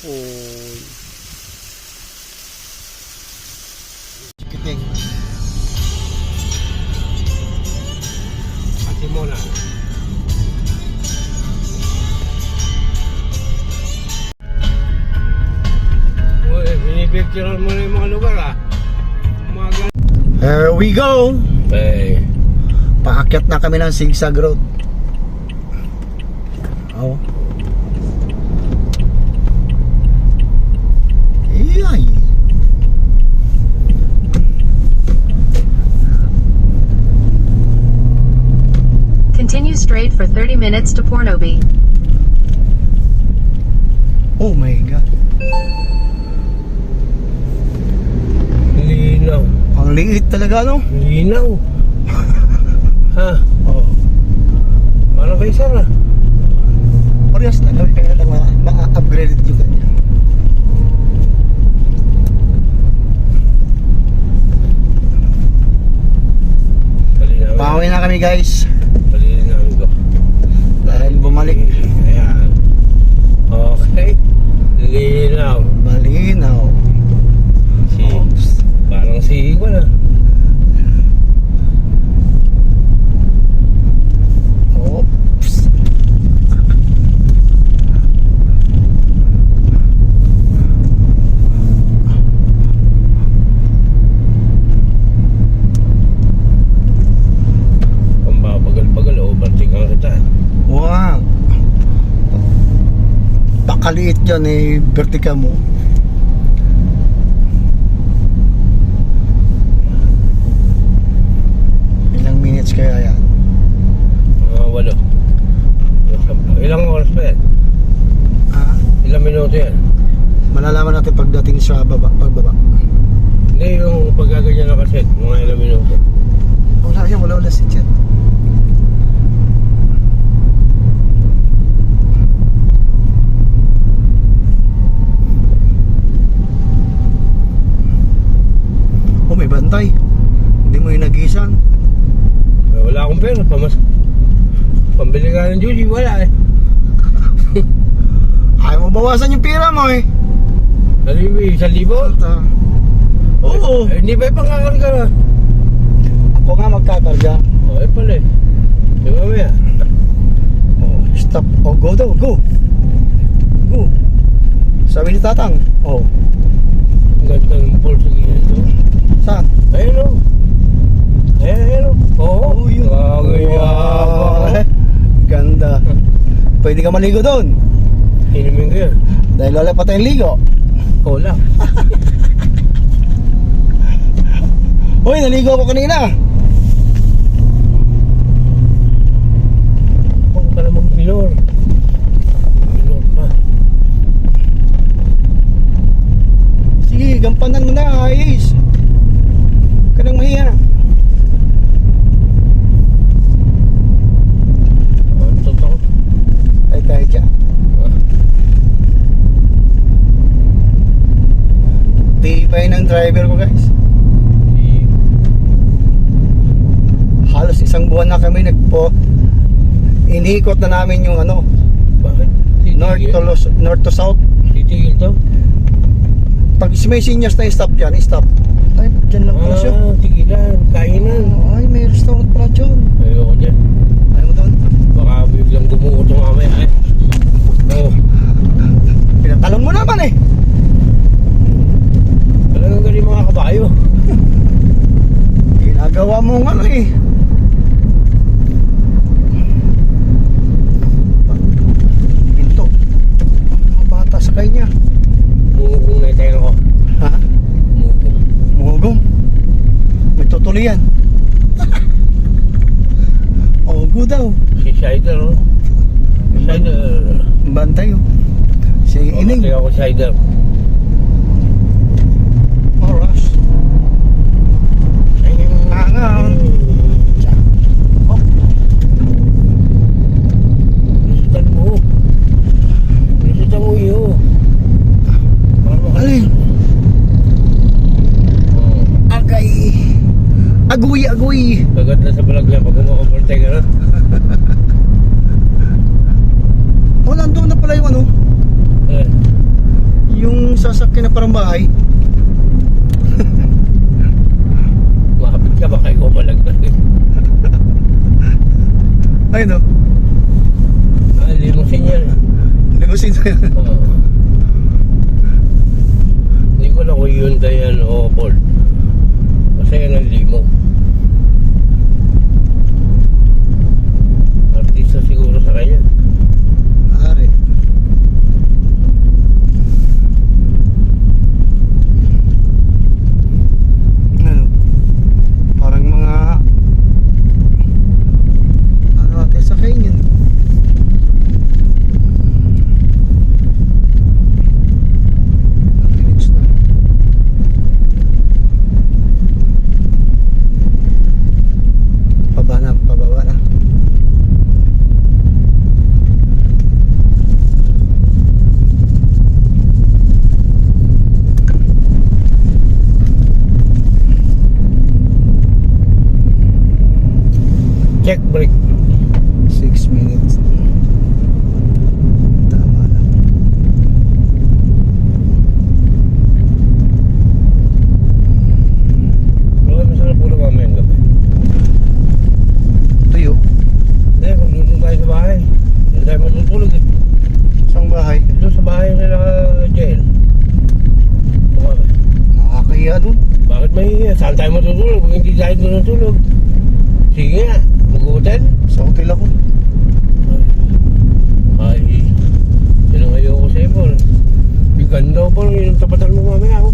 Oh. Chikiting. Ate Mona. Uy, binipicturean mo na yung mga lugar ah. Here we go. Hey. Paakyat na kami ng Zigzag Road. Oh. Iyay. Continue straight for 30 minutes to Pornoby. Oh my God. Linaw. Ang liit talaga, no? Linaw. Ha? Oh. Parang kay Sarah. Parehas na lang, kaya lang ma-upgraded yung kanya. Pauwi na kami guys. Palinaw ko. Dahil bumalik. Ayan. Okay. Linaw. Malinaw. Oops. Parang si Igor ah. Oops. Pambabagal-bagal, overtakean kita. Wow. Pakaliit yan eh, vertika mo. Ilang minutes kaya yan? Mga 8. Ilang oras pa yan? Ah, Ilang minuto yan? malalaman natin pagdating sa pagbaba. Hindi, yung pagkaganyan na kaset, mga ilang minuto. Wala yan, wala si Chet. Oh, may bantay. Hindi mo yung nag-isan. Wala akong pera, pambili ka ng Judy, wala eh. Ayaw mo bawasan yung pira mo eh. Sabi, 1,000? Oo. Hindi ba ipangkakarga na? Ako nga magkakarga. Oh, pala eh. Di mamaya. Oh, stop. Oh, go daw, go. Go. Sabi ni Tatang. Oh, Ang ganda ng pole sa gilid to. saan? Ayun o. Ayun o. Oo. Oh, yun. Kagayabang. Ganda. Pwede ka maligo doon. Inumin ko yan. Dahil wala pa tayong ligo. Wala. Uy, naligo ako kanina. Huwag ka namang minor. Minor pa. Sige, gampanan mo na, ayos. Kanang mahiya. Ano totoo? Ay, tayo dyan. Tibay ng driver ko guys. Halos isang buwan na kami inikot na namin yung ano, Bakit? north to south. Titigil to? Pag may seniors na stop dyan, stop. Ay, dyan lang pala siya. Tigilan. Kainan. Ay, may restaurant pala dyan. Ayoko dyan. Ayaw mo doon? Baka biglang gumuho ito mamaya eh. Oo. Pinatalon mo naman eh. Talagang galing mga kabayo. Ginagawa mo nga eh. Pinto. Mga bata sa kanya. Mungugong na tayo ako. Ha? Mungugong. Mugong. May tutuloyan. Ogo daw. Si Shider oh. Shider. Bantay oh. Si Ining. Matay ako Shider. Oras. Angaw. Oh. Nasutan mo. Nasutan mo iyo. Alin? Agay. Aguy. Kagat na sa balag lang pag umu-overtake ka na. Oh, nandun na pala yung ano. Eh. sasakyan na parang bahay. Makapit ka baka ikaw malaglag. Ayun o. Limousine yan. Limousine na yan. Oo. Hindi ko lang kung Hyundai yan o Ford. Kasi yan ang limo. Artista siguro sa kanya. Ari. Ano? Parang mga ano natin sa kainin. Minutes na. Pababa na. Check brake. 6 minutes. Tama na. Pero masarap po na mamayang gabi. Tuyo. Hindi, kung doon tayo sa bahay. Hindi tayo matutulog eh. Isang bahay. Doon sa bahay nila jail. Okay. Nakakahiya dun. Bakit mahihiya? Saan tayo matutulog? Kung hindi tayo doon natulog. Sige nga, mag-hotel. Sa hotel ako. Ay, yun ang ayoko sa iyo. Yung ganda ko parang yung tapatan mo mamaya ako.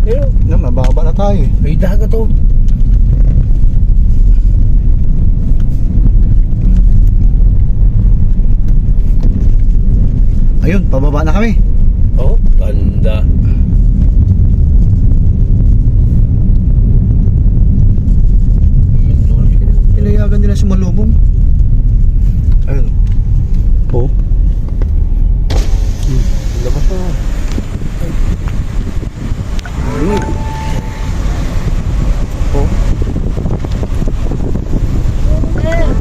Yun. Na, mababa na tayo eh. May dagat to. Ayun, pababa na kami. Oh, ganda. Ilayagan nila si Malubong. Ayun. Po. Labas na. Ayun. Po.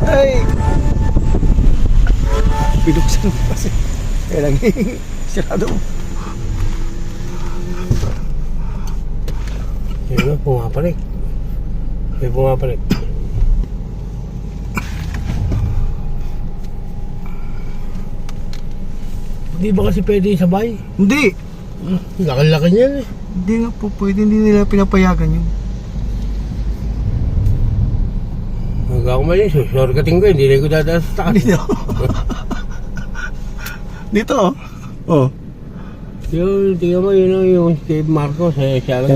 Ay! Pinuksan mo kasi. Kaya lang sirado. Yun na, pumapalik. May pumapalik. Hindi ba kasi pwede isabay? Hindi! Laki-laki niyan eh. Hindi nga po pwede. Hindi nila pinapayagan yun. Huwag ako mali. Shortcutting ko. Hindi na ko dadaas sa taas. Dito. Dito oh. Oh. Yung, tingnan mo yun yung Steve Marcos. Siya lang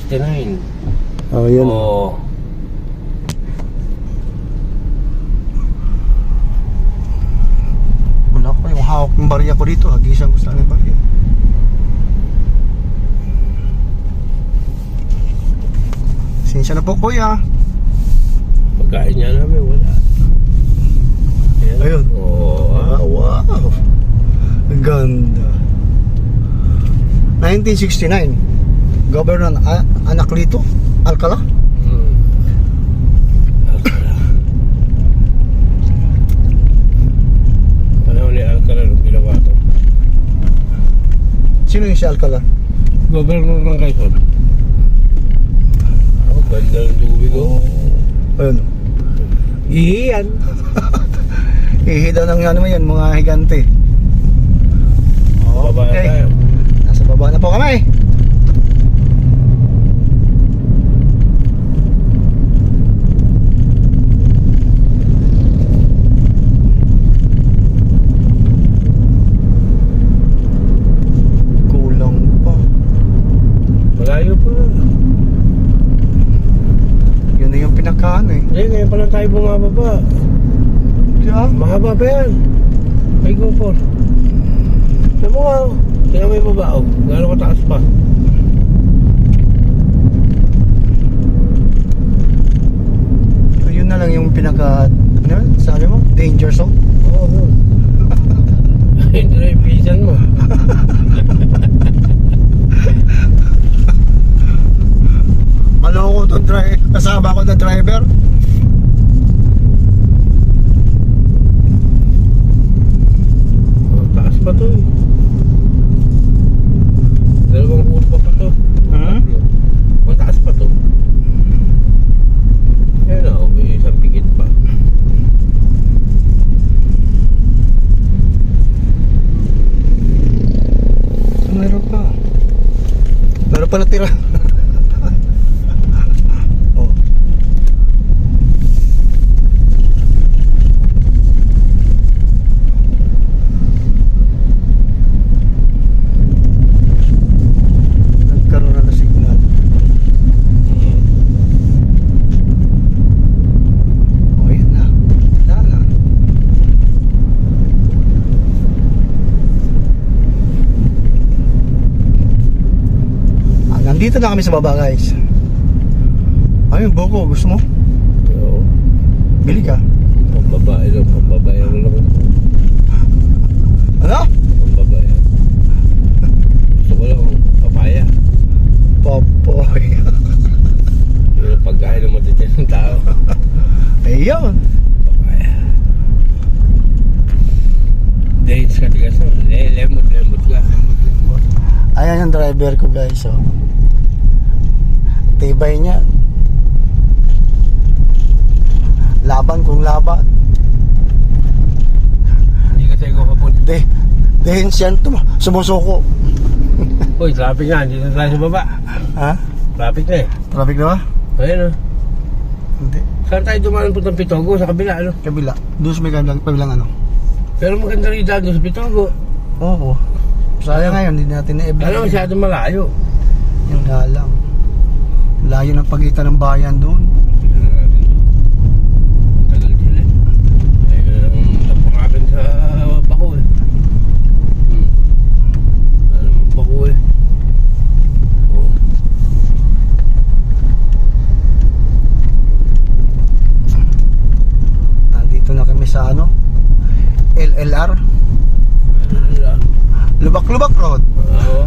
1969. Oh, yun. Oo. Wala ko yung hawak ng barya ko dito. Hagisan ko sa aking barya. Sinsya na po kuya. Pagkain niya namin, wala. Ayun. Oo. Wow. Ang ganda. 1969. Governor Anacleto Alcala. Ano ni Alcala nung ginawa to? Sino yung si Alcala? Governor ng Quezon. Ako, ganda ng tubig ko. Ayun. Ihiyan. Hihi daw ng ano yan, mga higante. Baba na tayo. Nasa baba na po kami. Kulang pa. Malayo pa. Yun na yung pinakaano eh. Hindi, ngayon pa lang tayo bumababa. Diba? Mahaba pa yan. May GoPro. Sa mukha, tingnan mo yung baba. Oh. Gano'n kataas pa. So yun na lang yung pinaka, ano yun? Sabi mo? Danger zone? Oo, yun. Ito na yung pisan mo. Maloko to kasama ko na driver. Oh, taas pa to eh. pa natira. Oh. Nagkaroon na ng signal. Oh, yun na. Wala na. Nandito na kami sa baba, guys. Ayun, Boko, gusto mo? Oo. Bili ka. Pambabae lang. Ano? Pambabae. Gusto ko lang papaya. Popoy. Yung pagkain ng matityan ng tao. Ayun. Papaya. Dahil sa tigas na. Lemot ka. Ayan yung driver ko, guys. Oh. Tibay niya. Laban kung laban. Hindi kasi ako kapun. Dahil siyan sumusuko. Uy, traffic na. Dito na tayo sa baba. Ha? Traffic na eh. Traffic na ba? Ayan o. Hindi. Saan tayo dumaan po ng Pitogo? Sa kabila ano? Kabila. Doon sa may kabilang ano. Pero maganda rin daan doon sa Pitogo. Oo. Sayang ngayon, hindi natin na-ebig. Ano masyadong malayo. Yung nga lang. Layo ng pagitan ng bayan doon. Tignan natin. Tagal sila eh. Ay, napangakin sa Bako eh. Ano naman Bako eh. Oo. Nandito na kami sa ano? LLR. Ano nila? Lubak-lubak road. Oo.